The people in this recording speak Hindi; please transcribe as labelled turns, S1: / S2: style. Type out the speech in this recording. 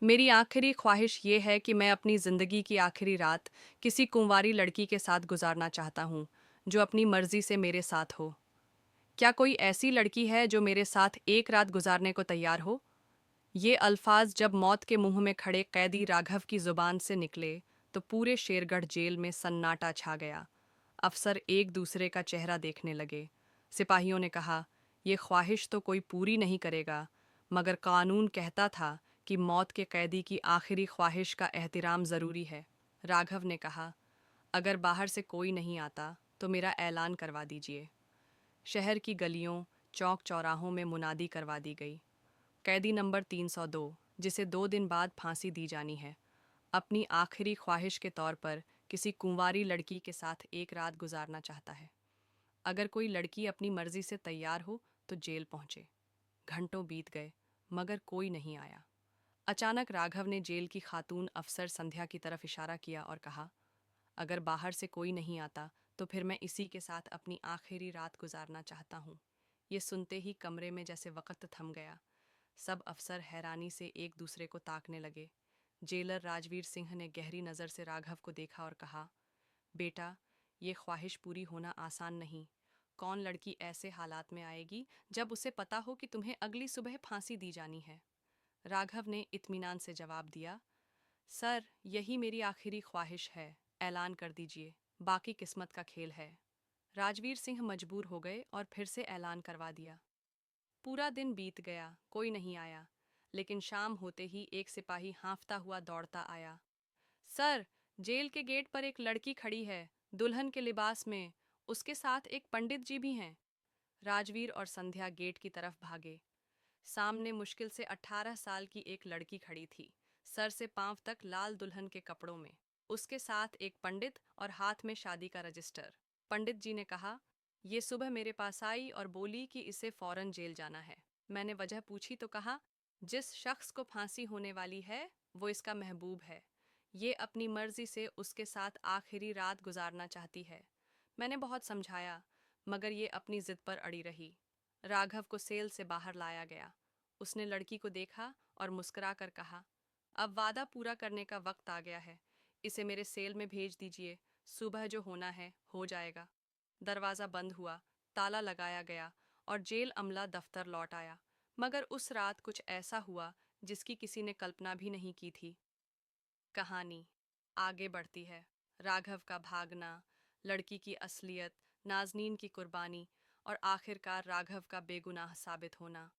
S1: मेरी आखिरी ख्वाहिश ये है कि मैं अपनी ज़िंदगी की आखिरी रात किसी कुंवारी लड़की के साथ गुजारना चाहता हूँ, जो अपनी मर्ज़ी से मेरे साथ हो। क्या कोई ऐसी लड़की है जो मेरे साथ एक रात गुजारने को तैयार हो? ये अल्फाज जब मौत के मुंह में खड़े कैदी राघव की जुबान से निकले, तो पूरे शेरगढ़ जेल में सन्नाटा छा गया। अफसर एक दूसरे का चेहरा देखने लगे। सिपाहियों ने कहा, ये ख्वाहिश तो कोई पूरी नहीं करेगा, मगर कानून कहता था कि मौत के कैदी की आखिरी ख्वाहिश का एहतराम ज़रूरी है। राघव ने कहा, अगर बाहर से कोई नहीं आता तो मेरा ऐलान करवा दीजिए। शहर की गलियों, चौक चौराहों में मुनादी करवा दी गई। कैदी नंबर 302, जिसे 2 दिन बाद फांसी दी जानी है, अपनी आखिरी ख्वाहिश के तौर पर किसी कुंवारी लड़की के साथ एक रात गुजारना चाहता है। अगर कोई लड़की अपनी मर्जी से तैयार हो तो जेल पहुंचे। घंटों बीत गए, मगर कोई नहीं आया। अचानक राघव ने जेल की खातून अफसर संध्या की तरफ इशारा किया और कहा, अगर बाहर से कोई नहीं आता तो फिर मैं इसी के साथ अपनी आखिरी रात गुजारना चाहता हूँ। ये सुनते ही कमरे में जैसे वक़्त थम गया। सब अफसर हैरानी से एक दूसरे को ताकने लगे। जेलर राजवीर सिंह ने गहरी नज़र से राघव को देखा और कहा, बेटा, ये ख्वाहिश पूरी होना आसान नहीं। कौन लड़की ऐसे हालात में आएगी जब उसे पता हो कि तुम्हें अगली सुबह फांसी दी जानी है? राघव ने इत्मीनान से जवाब दिया, सर, यही मेरी आखिरी ख्वाहिश है। ऐलान कर दीजिए, बाकी किस्मत का खेल है। राजवीर सिंह मजबूर हो गए और फिर से ऐलान करवा दिया। पूरा दिन बीत गया, कोई नहीं आया। लेकिन शाम होते ही एक सिपाही हाँफता हुआ दौड़ता आया। सर, जेल के गेट पर एक लड़की खड़ी है, दुल्हन के लिबास में। उसके साथ एक पंडित जी भी हैं। राजवीर और संध्या गेट की तरफ भागे। सामने मुश्किल से 18 साल की एक लड़की खड़ी थी, सर से पांव तक लाल दुल्हन के कपड़ों में। उसके साथ एक पंडित और हाथ में शादी का रजिस्टर। पंडित जी ने कहा, ये सुबह मेरे पास आई और बोली कि इसे फौरन जेल जाना है। मैंने वजह पूछी तो कहा, जिस शख्स को फांसी होने वाली है वो इसका महबूब है। ये अपनी मर्जी से उसके साथ आखिरी रात गुजारना चाहती है। मैंने बहुत समझाया, मगर ये अपनी जिद पर अड़ी रही। राघव को सेल से बाहर लाया गया। उसने लड़की को देखा और मुस्कुरा कर कहा, अब वादा पूरा करने का वक्त आ गया है। इसे मेरे सेल में भेज दीजिए। सुबह जो होना है हो जाएगा। दरवाज़ा बंद हुआ, ताला लगाया गया और जेल अमला दफ्तर लौट आया। मगर उस रात कुछ ऐसा हुआ जिसकी किसी ने कल्पना भी नहीं की थी। कहानी आगे बढ़ती है। राघव का भागना, लड़की की असलियत, नाजनीन की कुर्बानी और आखिरकार राघव का बेगुनाह साबित होना।